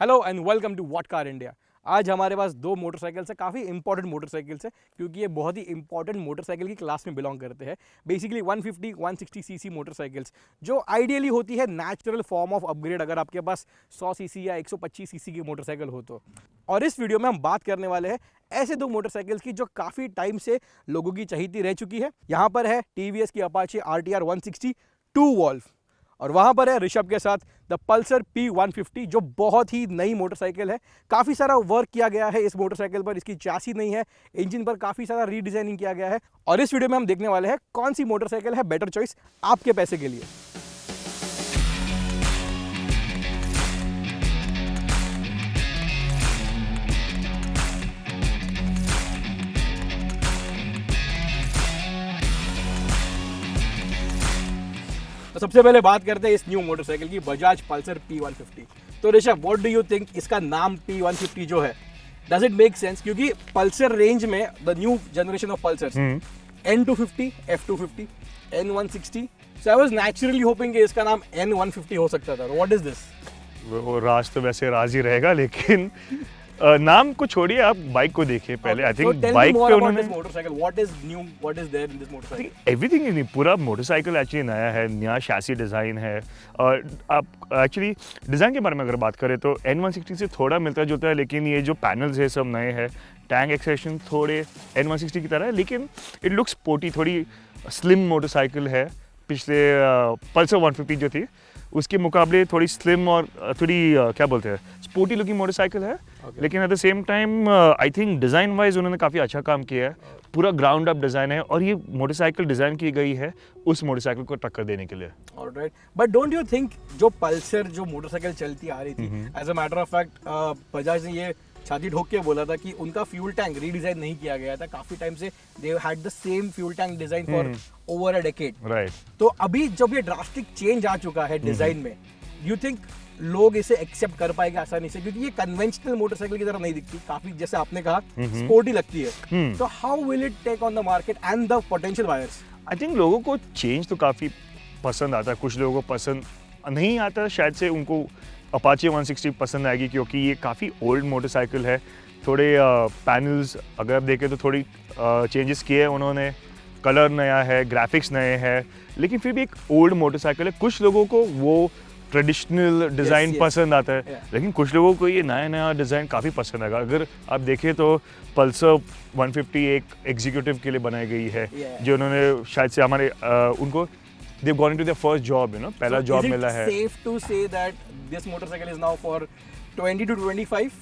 Hello and welcome to what car India. आज हमारे पास दो मोटरसाइकिल्स है, काफ़ी इंपॉर्टेंट मोटरसाइकिल्स है क्योंकि ये बहुत ही इंपॉर्टेंट मोटरसाइकिल की क्लास में बिलोंग करते हैं। बेसिकली 150 160 सीसी मोटरसाइकिल्स जो आइडियली होती है नेचुरल फॉर्म ऑफ अपग्रेड अगर आपके पास 100 सीसी या 125 सीसी की मोटरसाइकिल हो तो। और इस वीडियो में हम बात करने वाले हैं ऐसे दो मोटरसाइकिल्स की जो काफ़ी टाइम से लोगों की चहेती रह चुकी है। यहाँ पर है टीवीएस की अपाचे RTR 160 2 वॉल्व और वहाँ पर है ऋषभ के साथ द पल्सर P150 जो बहुत ही नई मोटरसाइकिल है। काफ़ी सारा वर्क किया गया है इस मोटरसाइकिल पर, इसकी चासी नहीं है, इंजन पर काफ़ी सारा रीडिज़ाइनिंग किया गया है। और इस वीडियो में हम देखने वाले हैं कौन सी मोटरसाइकिल है बेटर चॉइस आपके पैसे के लिए। तो सबसे पहले बात करते हैं इस न्यू मोटरसाइकिल की, बजाज पल्सर P150। तो Rishabh, what do you think, इसका नाम P150 जो है, डज इट मेक सेंस? क्योंकि पल्सर रेंज में the new generation of pulsars N250, F250, N160, so I was naturally hopping कि इसका नाम N150 हो सकता था। What is this? वो राज तो वैसे राज ही रहेगा, लेकिन नाम को छोड़िए, आप बाइक को देखिए पहले। आई थिंक बाइक पे उन्होंने motorcycle, what is new, what is there in this motorcycle? Everything is, पूरा मोटरसाइकिल एक्चुअली नया है, नया शैसी डिज़ाइन है। और आप एक्चुअली डिज़ाइन के बारे में अगर बात करें तो N160 से थोड़ा मिलता जुलता है, लेकिन ये जो पैनल्स है सब नए हैं। टैंक एक्सटेंशन थोड़े N160 की तरह है, लेकिन इट लुक्स स्पोर्टी, थोड़ी स्लिम मोटरसाइकिल है। पिछले पल्सर 150 जो थी उसके मुकाबले थोड़ी स्लिम और थोड़ी क्या बोलते हैं, स्पोर्टी लुकिंग मोटरसाइकिल है। लेकिन at the same time I think design wise उन्होंने काफ़ी अच्छा काम किया है। पूरा ग्राउंड अप डिज़ाइन है और ये मोटरसाइकिल डिज़ाइन की गई है उस मोटरसाइकिल को टक्कर देने के लिए। Alright, but don't you think जो पल्सर जो मोटरसाइकिल चलती आ रही थी, as a matter of fact Bajaj ने ये छाती ठोक के बोला था कि उनका फ्यूल टैंक रीडिजाइन नहीं किया गया था। काफी टाइम से they had the same fuel tank design for over a decade, right? तो अभी जब ये ड्रास्टिक चेंज आ चुका है डिजाइन में, यू थिंक लोग इसे एक्सेप्ट कर पाएंगे आसानी से? क्योंकि ये कन्वेंशनल मोटरसाइकिल की तरह नहीं दिखती, काफी जैसे आपने कहा स्पोर्टी लगती है। तो how will it take on the market and the potential buyers? I think लोगों को चेंज तो काफ़ी पसंद आता है, कुछ लोगों को पसंद नहीं आता, शायद से उनको अपाचे 160 पसंद आएगी क्योंकि ये काफ़ी ओल्ड मोटरसाइकिल है। थोड़े पैनल्स अगर आप देखें तो थोड़ी चेंजेस किए हैं उन्होंने, कलर नया है, ग्राफिक्स नए हैं, लेकिन फिर भी एक ओल्ड मोटरसाइकिल है। कुछ लोगों को वो ट्रेडिशनल डिज़ाइन पसंद आता है, लेकिन कुछ लोगों को ये नया नया डिज़ाइन काफ़ी पसंद आएगा। अगर आप देखें तो पल्सर 150 एक एग्जीक्यूटिव के लिए बनाई गई है, जो उन्होंने शायद से हमारे उनको they've gone into their first job, पहला जॉब मिला है। Safe to say that this motorcycle is now for 20 to 25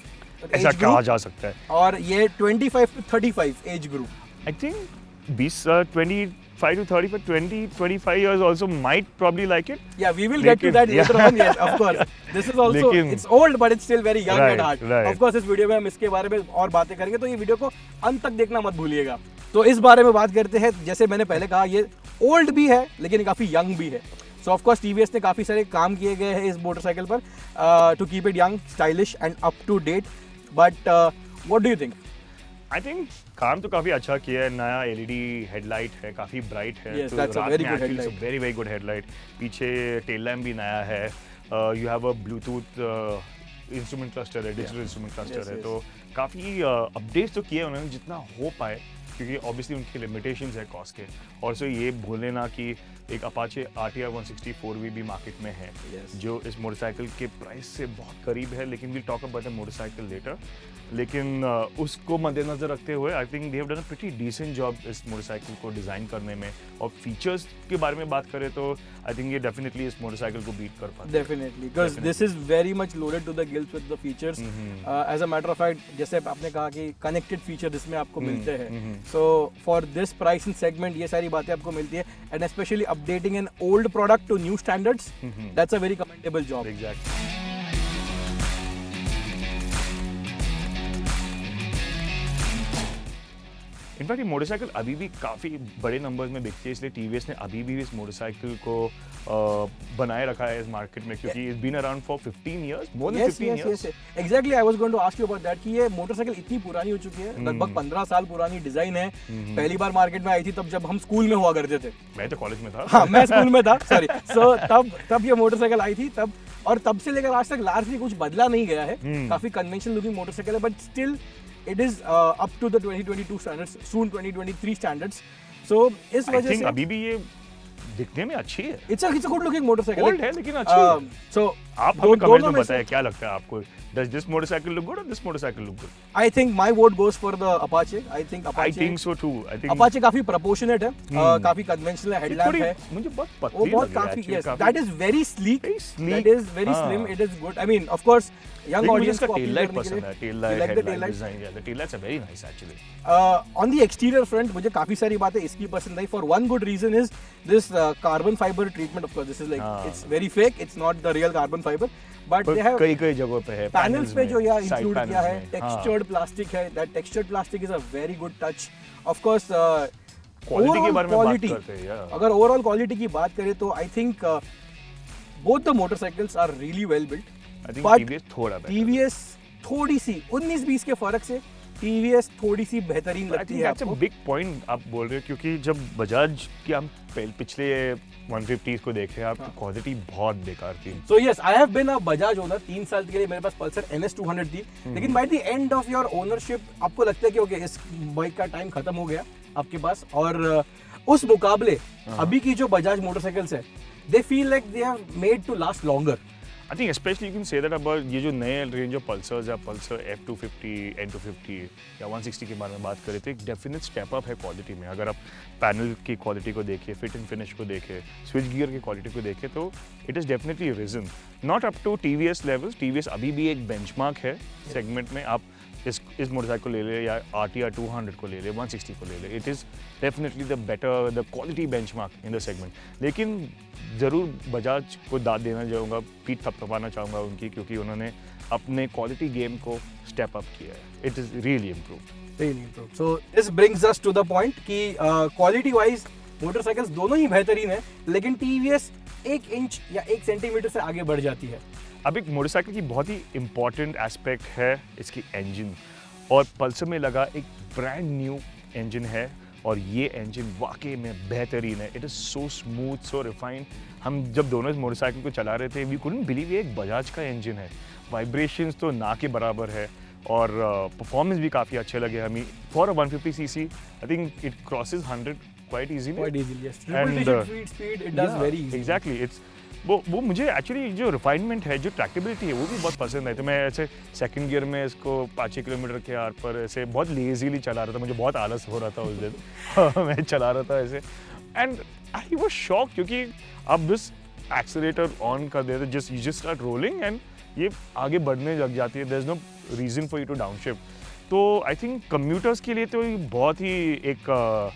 ऐसा कहा जा सकता है, और ये 25 to 35 age group. I think 25 to 35, 20-25 years also might probably like it. Yeah, we will get to that later on. Yes, of course. This is also, it's old but it's still very young at heart. Of course, इस video में हम इसके बारे में और बातें करेंगे, तो ये वीडियो को अंत तक देखना मत भूलिएगा। तो इस बारे में बात करते हैं। जैसे मैंने पहले कहा, ये ओल्ड भी है लेकिन काफ़ी यंग भी है। सो ऑफ कोर्स टीवीएस ने काफ़ी सारे काम किए गए हैं इस मोटरसाइकिल पर to keep it young, stylish and up to date. But what do you think? I think काम तो काफ़ी अच्छा किया है। नया LED हेडलाइट है, काफ़ी ब्राइट है। Yes, that's a very good headlight. Very very good headlight. पीछे टेल लैम्प भी नया है। You have a Bluetooth instrument cluster है, डिजिटल इंस्ट्रूमेंट क्लस्टर है। तो काफ़ी अपडेट्स तो किए उन्होंने जितना हो पाए, क्योंकि ऑब्वियसली उनकी लिमिटेशंस है कॉस्ट के। और सो ये भूलने ना कि एक अपाचे RTR 160 4V भी मार्केट में है, जो इस मोटरसाइकिल के प्राइस से बहुत करीब है, लेकिन we talk about the motorcycle later. लेकिन उसको मद्देनजर रखते हुए I think they have done a pretty decent job इस मोटरसाइकिल को डिज़ाइन करने में। और फीचर्स के बारे में बात करें तो आई थिंक ये डेफिनेटली इस मोटरसाइकिल को बीट कर पाता है। Definitely, because this is very much loaded to the gills with the features. As a matter of fact, जैसे आपने कहा कि कनेक्टेड फीचर इसमें आपको मिलते हैं, so for this pricing segment ये सारी बातें आपको मिलती है। And specially updating an old product to new standards, that's a very commendable job. Exactly. In fact ये मोटरसाइकिल अभी भी काफ़ी बड़े नंबर्स में बिकती है, इसलिए टीवीएस ने अभी भी इस मोटरसाइकिल को बनाए रखा है इस मार्केट में, क्योंकि it's been around for 15 years, more than 15 years. Exactly, I was going to ask you about that कि ये मोटरसाइकिल इतनी पुरानी हो चुकी है, लगभग 15 साल पुरानी डिजाइन है। पहली बार मार्केट में आई थी तब जब हम स्कूल में हुआ करते थे। मैं तो कॉलेज में था। हाँ, मैं स्कूल में था, सॉरी। सो तब ये मोटरसाइकिल आई थी तब, और तब से लेकर आज तक लार्जली कुछ बदला नहीं गया है। काफी कन्वेंशनल लुकिंग मोटरसाइकिल है, but still it is up to the 2022 standards, soon 2023 standards. So इस वजह से अभी भी ये दिखने में अच्छी है। It's a good looking motorcycle. Old है लेकिन अच्छी है। So आप हमें कमेंट में बताएं क्या लगता है आपको, does this motorcycle look good or this motorcycle look good? I think my vote goes for the Apache. I think so too. I think Apache काफी proportionate है, काफी conventional है, headlamp है। मुझे बहुत पतली वो बहुत काफी, yes, that is very sleek. That is very slim. It is good. I mean, of course, young audience को tail light पसंद है, tail light, like the tail light design, yeah, the tail lights are very nice actually. On the exterior front, मुझे काफी सारी बातें इसकी पसंद आई. For one good reason is this carbon fiber treatment. Of course, this is like it's very fake. It's not the real carbon fiber. But they have कई जगहों पे है, पैनल्स पे जो यहाँ इंक्लूड किया है, टेक्सचर्ड प्लास्टिक है. That textured plastic is a very good touch. Of course quality के बारे में बात करते हैं, अगर ओवरऑल क्वालिटी की बात करें तो I think both the motorcycles are really well built. I think TVS थोड़ा बेटर, टीवीएस थोड़ी सी 19-20 के फर्क से टीवीएस थोड़ी सी बेहतरीन लगती है आपको. बिग पॉइंट आप बोल रहे हो, क्योंकि जब बजाज की हम पिछले 150s को देखे, आपकी क्वालिटी बहुत बेकार थी. So yes, I have been a Bajaj owner. 3 साल के लिए मेरे पास पल्सर NS 200 थी, लेकिन by the end of your ownership आपको लगता है कि ओके इस बाइक का टाइम खत्म हो गया आपके पास. और उस मुकाबले अभी की जो बजाज मोटरसाइकिल्स है, they feel like they have made to last longer. I think especially you can say that about ये जो नए रेंज ऑफ पल्सर्स या पल्सर F250, N250 या 160 के बारे में बात करें तो एक डेफिनेट स्टेप अप है क्वालिटी में. अगर आप पैनल की क्वालिटी को देखें, फिट एंड फिनिश को देखें, स्विच गियर की क्वालिटी को देखें, तो it is definitely reason. Not up to TVS levels. TVS अभी भी एक बेंचमार्क है सेगमेंट में. आप इस मोटरसाइकिल को ले ले या RTR 200 को ले ले, 160 को ले ले, it is definitely the better, the quality benchmark in the segment. लेकिन ज़रूर बजाज को दाद देना चाहूँगा, पीठ थपथपाना चाहूँगा उनकी, क्योंकि उन्होंने अपने क्वालिटी गेम को स्टेप अप किया है. It is really improved. So this brings us to the point कि क्वालिटी वाइज मोटरसाइकिल्स दोनों ही बेहतरीन है, लेकिन TVS 1 इंच या 1 सेंटीमीटर से आगे बढ़ जाती है. अब एक मोटरसाइकिल की बहुत ही इम्पॉर्टेंट एस्पेक्ट है इसकी इंजन, और पल्सर में लगा एक ब्रांड न्यू इंजन है, और ये इंजन वाकई में बेहतरीन है. It is so smooth, so refined. हम जब दोनों इस मोटरसाइकिल को चला रहे थे, वी कुडंट बिलीव ये एक बजाज का इंजन है. वाइब्रेशंस तो ना के बराबर है, और परफॉर्मेंस भी काफ़ी अच्छे लगे हमें. For 150cc I think it crosses 100 quite easily. Yes. Triple-digit speed, it does very easily. Exactly. It's वो मुझे एक्चुअली जो रिफाइनमेंट है, जो ट्रैक्टेबिलिटी है, वो भी बहुत पसंद है. तो मैं ऐसे सेकंड गियर में इसको 5 किलोमीटर के आर पर ऐसे बहुत लेजीली चला रहा था. मुझे बहुत आलस हो रहा था उस दिन. मैं चला रहा था ऐसे, एंड आई वाज शॉक, क्योंकि आप बस एक्सीलरेटर ऑन कर देते, you just start rolling and ये आगे बढ़ने लग जाती है. There is no reason for you to downshift. तो आई थिंक कम्यूटर्स के लिए तो ये बहुत ही एक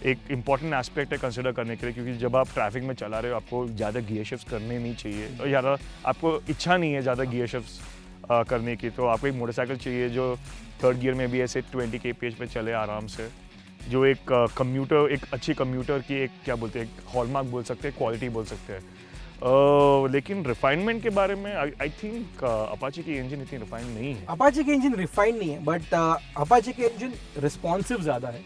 इम्पॉर्टेंट एस्पेक्ट है कंसिडर करने के लिए, क्योंकि जब आप ट्रैफिक में चला रहे हो, आपको ज़्यादा गियर शिफ्ट्स करने नहीं चाहिए, और ज़्यादा आपको इच्छा नहीं है ज़्यादा गियर शिफ्ट्स करने की. तो आपको एक मोटरसाइकिल चाहिए जो थर्ड गियर में भी ऐसे 20 kph पे चले आराम से, जो एक कम्यूटर, एक अच्छी कम्यूटर की एक क्या बोलते हैं, एक हॉलमार्क बोल सकते हैं, क्वालिटी बोल सकते हैं. लेकिन रिफाइनमेंट के बारे में आई थिंक अपाचे की इंजन इतनी रिफाइन नहीं है. अपाचे की इंजन रिफाइन नहीं है, बट अपाचे की इंजन रिस्पॉन्सिव ज्यादा है.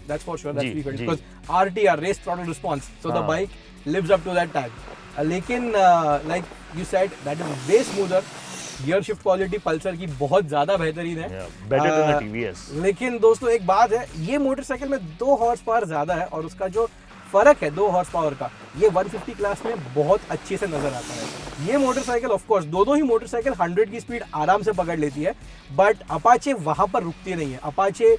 That's for sure. That's we because RTR race throttle response, so the bike lives up to that tag. लेकिन like you said, that is way smoother. Gear shift quality Pulsar की बहुत ज्यादा बेहतरीन है, better than TVS. लेकिन दोस्तों एक बात है, ये मोटरसाइकिल में 2 हॉर्स पावर ज्यादा है, और उसका जो फर्क है 2 हॉर्स पावर का, ये 150 क्लास में बहुत अच्छे से नजर आता है. ये मोटरसाइकिल ऑफ कोर्स दोनों ही मोटरसाइकिल 100 की स्पीड आराम से पकड़ लेती है, बट अपाचे वहां पर रुकती नहीं है. Apache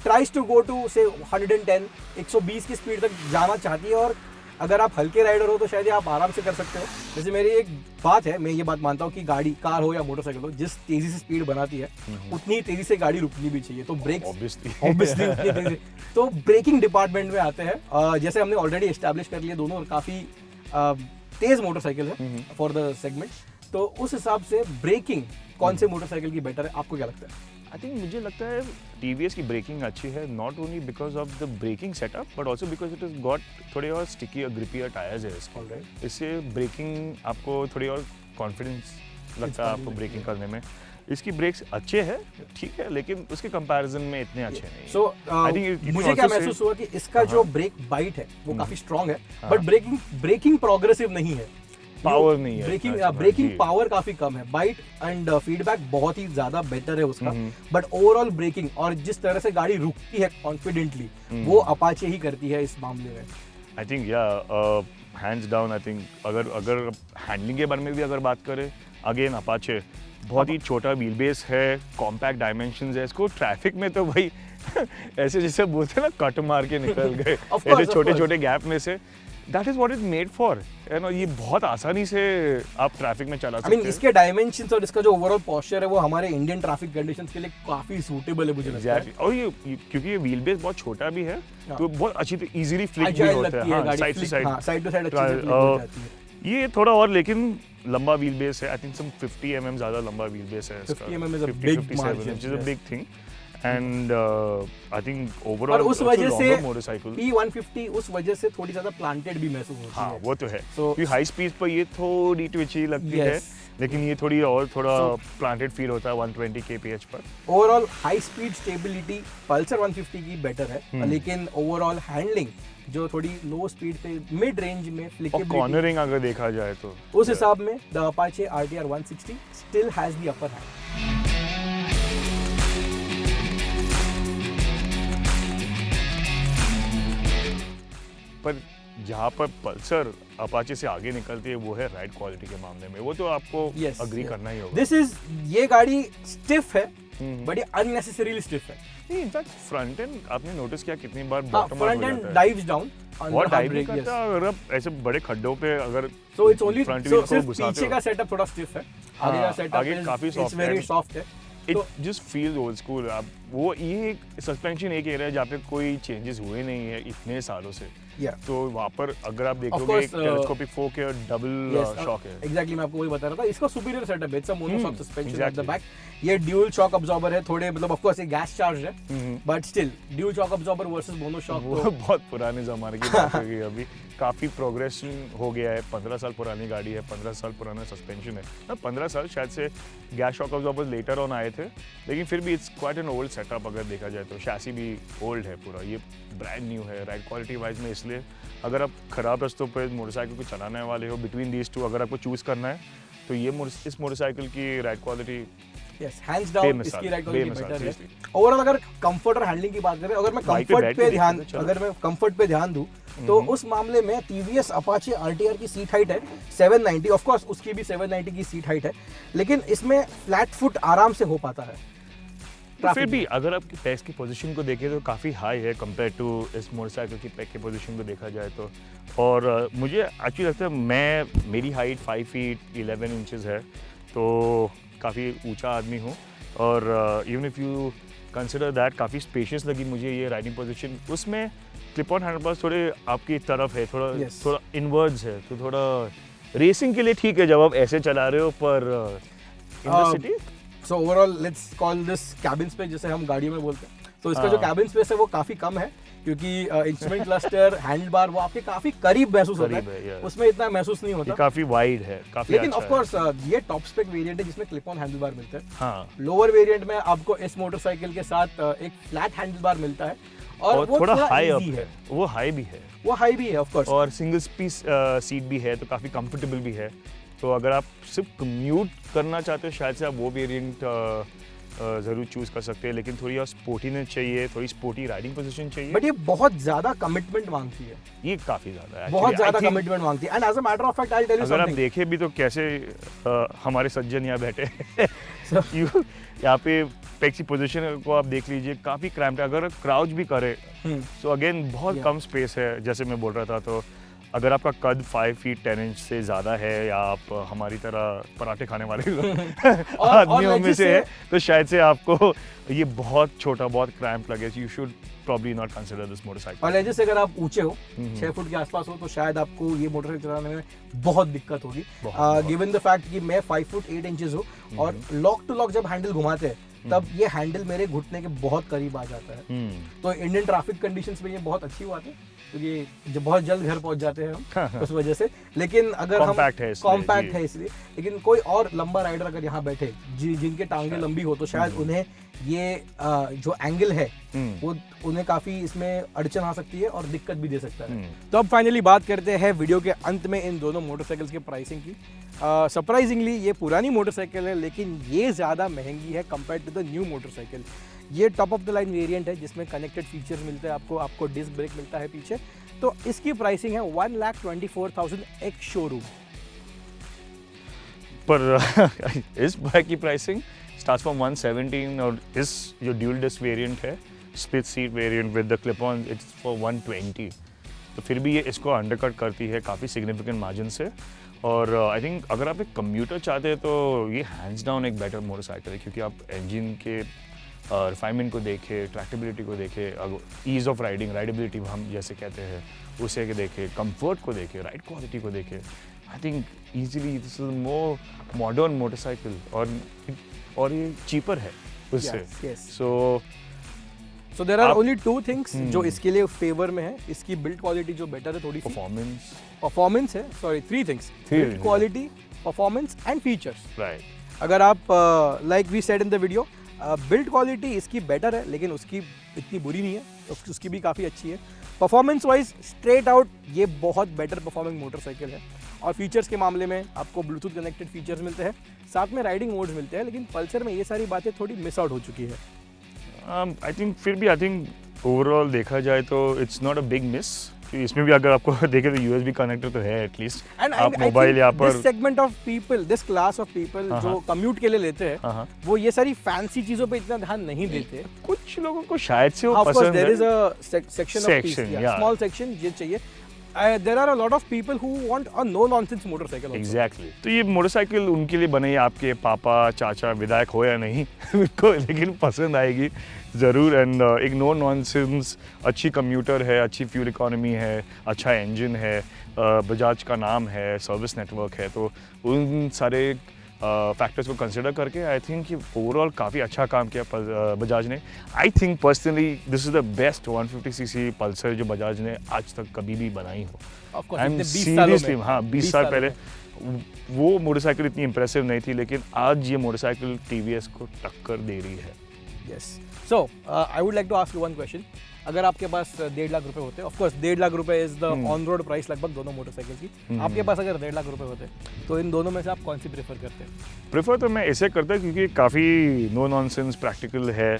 tries to go to say 110, 120 की स्पीड तक जाना चाहती है, और अगर आप हल्के राइडर हो तो शायद आप आराम से कर सकते हो. जैसे मेरी एक बात है, मैं ये बात मानता हूँ कि गाड़ी, कार हो या मोटरसाइकिल हो, जिस तेजी से स्पीड बनाती है उतनी तेजी से गाड़ी रुकनी भी चाहिए. तो ब्रेक ऑब्वियसली उतनी तेजी. तो ब्रेकिंग डिपार्टमेंट में आते हैं, जैसे हमने ऑलरेडी एस्टैब्लिश कर लिया, दोनों काफ़ी तेज मोटरसाइकिल है फॉर द सेगमेंट. तो उस हिसाब से ब्रेकिंग कौन से मोटरसाइकिल की बेटर है, आपको क्या लगता है? आई थिंक मुझे लगता है TVS की ब्रेकिंग अच्छी है, not only because of the braking setup but also because it is got थोड़े और स्टिकी और ग्रिपियर टायर्स है इसके। इससे ब्रेकिंग आपको थोड़ी और कॉन्फिडेंस लगता है आपको ब्रेकिंग करने में। इसकी ब्रेक्स अच्छे हैं, ठीक है, लेकिन उसके कंपैरिजन में इतने अच्छे नहीं। सो मुझे क्या महसूस हुआ कि इसका जो ब्रेक बाइट है वो काफी स्ट्रांग है, बट ब्रेकिंग प्रोग्रेसिव नहीं है, पावर नहीं है, ब्रेकिंग पावर काफी कम है। बाइट एंड फीडबैक बहुत ही ज्यादा बेटर है उसका, बट ओवरऑल ब्रेकिंग और जिस तरह से गाड़ी रुकती है कॉन्फिडेंटली वो अपाचे ही करती है इस मामले में। I think hands down. I think अगर हैंडलिंग के बारे में भी अगर बात करें, अगेन अपाचे बहुत ही छोटा व्हील बेस है, कॉम्पैक्ट डायमेंशंस है, इसको ट्रैफिक में तो भाई ऐसे जैसे बोलते हैं ना, कट मार के निकल गए ऐसे छोटे छोटे गैप में से। That is what it made for, you know, ये बहुत आसानी से आप ट्रैफिक में चला सकते हैं। इसके डायमेंशंस और इसका जो ओवरऑल पोस्चर है वो हमारे इंडियन ट्रैफिक कंडीशंस के लिए काफी सूटेबल है मुझे लगता है। और ये क्योंकि ये व्हील बेस बहुत छोटा भी है तो बहुत अच्छी तरह इजीली फ्लिक भी होता है, side to side, side to side अच्छी से फ्लिक हो जाती है। ये थोड़ा और लेकिन लंबा व्हील बेस है, आई थिंक सम 50 mm ज्यादा लंबा व्हील बेस है इसका। 50 mm is a big margin, which is a big thing and I think overall और उस वजह से मोटरसाइकिल P150 उस वजह से थोड़ी ज्यादा प्लांटेड भी महसूस होती है। हाँ वो तो है, क्योंकि हाई स्पीड पर ये थोड़ी ट्विची लगती है, लेकिन ये थोड़ा प्लांटेड फील होता है 120 kph पर। Overall high speed stability Pulsar 150 की बेटर है, लेकिन ओवरऑल हैंडलिंग जो थोड़ी लो स्पीड पे मिड रेंज में फ्लिकेबिलिटी, कॉर्नरिंग अगर देखा जाए तो उस हिसाब में the Apache RTR 160 still has the upper hand. पर जहाँ पर पल्सर अपाचे से आगे निकलती है वो है राइड क्वालिटी के मामले में, वो तो आपको अग्री करना ही होगा। ये गाड़ी स्टिफ है, बड़ी अननेसेसरीली स्टिफ है। इनफैक्ट फ्रंट एंड आपने नोटिस किया कितनी बार bottom front end dives down और डाइव भी करता है, अगर आप ऐसे बड़े खड्डों पे अगर so it's only front wheel को घुसाते पीछे का सेटअप थोड़ा स्टिफ है, आगे का सेटअप काफी सॉफ्ट वेरी सॉफ्ट है। It just feels old school. आप वो ये सस्पेंशन एक एरिया है जहाँ पे कोई चेंजेस हुए नहीं है इतने सालों से, तो वहाँ पर अगर आप देखोगे एक टेलीस्कोपिक फोक है, डबल शॉक है। एग्जैक्टली, मैं आपको वही बता रहा था, इसका सुपीरियर सेटअप है, it's a monoshock suspension at the back. ये ड्यूल शॉक अब्जॉर्बर है, थोड़े मतलब ऑफ कोर्स ये गैस चार्ज है, but still dual shock absorber versus monoshock वो बहुत पुराने जमाने की बात हो गई। अभी काफी प्रोग्रेशन हो गया है, 15 साल पुरानी गाड़ी है, 15 साल पुराना सस्पेंशन है ना, 15 साल शायद से gas shock absorber later on आए थे, लेकिन फिर भी it's quite an old setup अगर देखा जाए तो। शैसी भी ओल्ड है पूरा, ये ब्रांड न्यू है राइड क्वालिटी वाइज में। इसलिए अगर आप खराब रास्तों पर मोटरसाइकिल को चलाने वाले हो, बिटवीन दीज टू अगर आपको चूज करना है तो ये इस मोटरसाइकिल की राइड क्वालिटी हैंड्स डाउन इसकी राइड क्वालिटी बेटर है। ओवरऑल अगर कंफर्ट और हैंडलिंग की बात करें, अगर मैं कंफर्ट पे ध्यान दूं तो उस मामले में TVS अपाचे RTR की सीट हाइट है 790, ऑफ कोर्स उसकी भी 790 की सीट हाइट है, लेकिन इसमें फ्लैट फुट आराम से हो पाता है। तो फिर भी अगर आपकी पैक की पोजीशन को देखें तो काफ़ी हाई है कंपेयर टू इस मोटरसाइकिल की पैक की पोजीशन को देखा जाए तो। और मुझे एक्चुअली लगता है मेरी हाइट 5 फीट 11 इंचेस है, तो काफ़ी ऊंचा आदमी हूँ, और even if you consider that काफ़ी स्पेशियस लगी मुझे ये राइडिंग पोजीशन। उसमें क्लिप ऑन हैंडलबार्स थोड़े आपकी तरफ है, थोड़ा इनवर्ड्स है, तो थोड़ा रेसिंग के लिए ठीक है जब आप ऐसे चला रहे हो, पर in the city. So overall let's call this cabin space, जैसे हम गाड़ी में बोलते हैं, तो इसका जो कैबिन स्पेस है वो काफी कम है, क्योंकि इंस्ट्रूमेंट क्लस्टर हैंडल बार वो आपके काफी करीब महसूस होता है, उसमें इतना महसूस नहीं होता, काफी वाइड है, काफी लेकिन अच्छा ऑफ कोर्स ये टॉप स्पेक वेरिएंट है जिसमें क्लिप ऑन हैंडल बार मिलता है। हाँ, लोअर वेरिएंट में आपको इस मोटरसाइकिल के साथ एक फ्लैट हैंडल बार मिलता है, और वो थोड़ा हाई अप है, वो हाई भी है ऑफ कोर्स, और सिंगल पीस सीट भी है, तो काफी कंफर्टेबल भी है। तो अगर आप सिर्फ कम्यूट करना चाहते हो शायद से आप वो वेरिएंट ज़रूर चूज़ कर सकते हैं, लेकिन थोड़ी और स्पोर्टीनेस चाहिए, थोड़ी स्पोर्टी राइडिंग पोजीशन चाहिए। बट ये बहुत ज़्यादा कमिटमेंट मांगती है, ये काफ़ी ज़्यादा है, बहुत ज़्यादा कमिटमेंट मांगती है। And as a matter of fact I tell you something, अगर आप देखें भी तो कैसे हमारे सज्जन यहाँ बैठे यहाँ पे पैक्सी पोजीशन को आप देख लीजिए, काफ़ी क्रैम्प्ड है। अगर क्राउच भी करे तो अगेन बहुत कम स्पेस है, जैसे मैं बोल रहा था। तो अगर आपका कद 5 फीट 10 इंच से ज़्यादा है, या आप हमारी तरह पराठे खाने वाले आदमियों में से है, तो शायद से आपको ये बहुत छोटा, बहुत क्रैम्प लगे। You should probably not consider this motorcycle। और जैसे अगर आप ऊंचे हो 6 फुट के आसपास हो तो शायद आपको ये मोटरसाइकिल चलाने में बहुत दिक्कत होगी, गिवन द फैक्ट कि मैं 5 फुट 8 इंचेस हूँ, और लॉक टू लॉक जब हैंडल घुमाते हैं तब ये हैंडल मेरे घुटने के बहुत करीब आ जाता है। तो इंडियन ट्रैफिक कंडीशंस में ये बहुत अच्छी बात है, क्योंकि जब बहुत जल्द घर पहुंच जाते हैं हम उस वजह से। लेकिन अगर हम कॉम्पैक्ट है इसलिए, लेकिन कोई और लंबा राइडर अगर यहाँ बैठे जिनके टांगे लंबी हो, तो शायद उन्हें ये जो एंगल है वो उन्हें काफी इसमें अड़चन आ सकती है और दिक्कत भी दे सकता है। तो अब फाइनली बात करते हैं वीडियो के अंत में इन दोनों मोटरसाइकिल्स के प्राइसिंग की। सरप्राइजिंगली ये पुरानी मोटरसाइकिल है, लेकिन ये ज़्यादा महंगी है compare to the new motorcycle. ये top of the line variant है जिसमें कनेक्टेड फीचर्स मिलते हैं आपको डिस्क ब्रेक मिलता है पीछे। तो इसकी प्राइसिंग है 1,24,000 एक शोरूम पर। इस बाइक की प्राइसिंग starts from 117 और इस जो ड्यूल डिस्क वेरिएंट है, split seat variant with the clip on, it's for 120। तो फिर भी ये इसको अंडरकट करती है काफ़ी सिग्निफिकेंट मार्जिन से। और आई थिंक अगर आप एक कम्यूटर चाहते हैं तो ये हैंड्स डाउन एक बेटर मोटरसाइकिल है, क्योंकि आप इंजन के रिफाइनमेंट को देखें, ट्रैक्टेबिलिटी को देखें, ईज़ ऑफ राइडेबिलिटी हम जैसे कहते हैं उसे देखें, कंफर्ट को देखें, राइड क्वालिटी को देखें। I think easily this is more modern motorcycle और ये चीपर है उससे। So there are only two things जो इसके लिए फेवर में है। इसकी बिल्ड क्वालिटी जो बेटर है थोड़ी सी, परफॉर्मेंस है, sorry 3 things, build quality, performance and features. Right. अगर आप like we said in the video, build quality इसकी बेटर है लेकिन उसकी इतनी बुरी नहीं है, उसकी भी काफ़ी अच्छी है। परफॉर्मेंस वाइज स्ट्रेट आउट ये बहुत बेटर परफॉर्मिंग मोटरसाइकिल है। और फीचर्स के मामले में आपको ब्लूटूथ कनेक्टेड फीचर्स मिलते हैं, साथ में राइडिंग मोड्स मिलते हैं, लेकिन पल्सर में ये सारी बातें थोड़ी मिस आउट हो चुकी है। आई थिंक फिर भी आई थिंक ओवरऑल देखा जाए तो it's not a big miss. इसमें भी अगर आपको देखें तो यूएसबी कनेक्टर तो है एटलीस्ट। आप मोबाइल यहाँ पर segment of people, this class of people जो कम्यूट के लिए लेते हैं, वो ये सारी फैंसी चीजों पे इतना ध्यान नहीं देते। कुछ लोगों को शायद से वो पसंद है। There is a section of small section ये चाहिए। There are a lot of people who want a no-nonsense motorcycle also. Exactly. तो ये मोटरसाइकिल उनके लिए बने, आपके पापा चाचा विधायक हो या नहीं उनको लेकिन पसंद आएगी ज़रूर। एंड एक नो नॉनसेंस अच्छी कम्यूटर है, अच्छी फ्यूल इकोनॉमी है, अच्छा इंजन है, बजाज का नाम है, सर्विस नेटवर्क है, तो उन सारे फैक्टर्स को कंसिडर करके आई थिंक कि ओवरऑल काफ़ी अच्छा काम किया बजाज ने। I think personally this is the best 150cc Pulsar जो बजाज ने आज तक कभी भी बनाई हो। सीरियसली हाँ, 20 साल पहले वो मोटरसाइकिल इतनी इंप्रेसिव नहीं थी, लेकिन आज ये मोटरसाइकिल टीवीएस को टक्कर दे रही है। Yes. So I would like to ask you one question. अगर आपके पास 1.5 लाख रुपए होते, ऑफ कोर्स 1.5 लाख रुपए is the on road price लगभग दोनों मोटरसाइकिल की, आपके पास अगर 1.5 लाख रुपए होते तो इन दोनों में से आप कौन सी प्रेफर करते हैं? प्रेफर तो मैं ऐसे करता क्योंकि काफ़ी नो नॉनसेंस प्रैक्टिकल है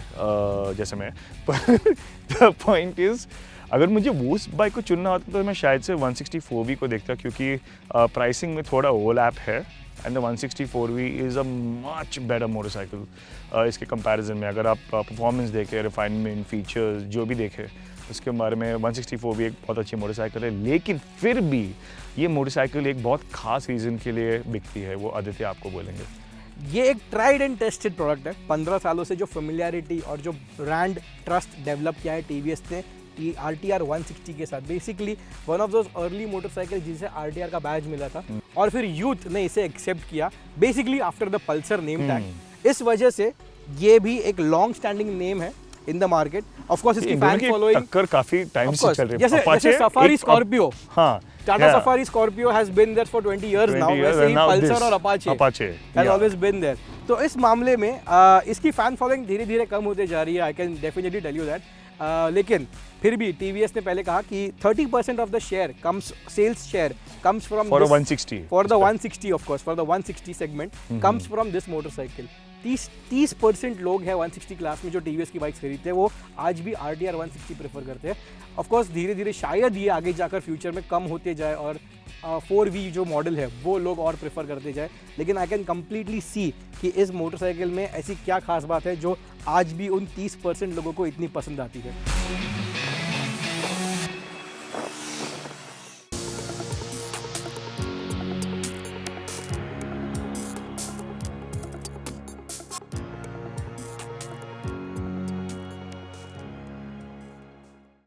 जैसे मैं। द पॉइंट इज़ अगर मुझे वो बाइक को चुनना होता तो मैं शायद से 164V को देखता, क्योंकि प्राइसिंग में थोड़ा ओवरलैप है। And the 164V is a much better motorcycle इसके कंपैरिजन में। अगर आप परफॉर्मेंस देखें, रिफाइनमेंट, फीचर्स जो भी देखें उसके बारे में 164V एक बहुत अच्छी मोटरसाइकिल है। लेकिन फिर भी ये मोटरसाइकिल एक बहुत खास रीज़न के लिए बिकती है, वो आदित्य आपको बोलेंगे। ये एक ट्राइड एंड टेस्टेड प्रोडक्ट है। 15 सालों से जो फेमिलियरिटी और जो ब्रांड ट्रस्ट डेवलप किया है टीवीएस ने RTR 160 के साथ, basically one of those early motorcycle जिसे RTR का बैज मिला था, और फिर यूथ ने इसे एक्सेप्ट किया basically after the Pulsar name tag. इस वजह से ये भी एक लॉन्ग स्टैंडिंग नेम है in the market. Of course इसकी फैन फॉलोइंग टक्कर काफी टाइम से चल रही है। जैसे सफारी स्कॉर्पियो, हाँ, Tata Safari Scorpio has been there for 20 years now, वैसे ही पल्सर और Apache has always been there. तो इस मामले में इसकी फैन फॉलोइंग धीरे धीरे कम होते जा रही है, I can definitely tell you that. लेकिन फिर भी टीवीएस ने पहले कहा कि 30% of the share comes, sales share comes from for 160, for the 160 of course, for the 160 segment comes from this motorcycle. 30% लोग हैं 160 क्लास में जो टीवीएस की बाइक्स खरीदते हैं, वो आज भी RTR 160 प्रेफर करते हैं। ऑफ कोर्स धीरे धीरे शायद ये आगे जाकर फ्यूचर में कम होते जाए और 4V जो मॉडल है वो लोग और प्रेफर करते जाए, लेकिन आई कैन कम्प्लीटली सी कि इस मोटरसाइकिल में ऐसी क्या खास बात है जो आज भी उन 30% लोगों को इतनी पसंद आती है।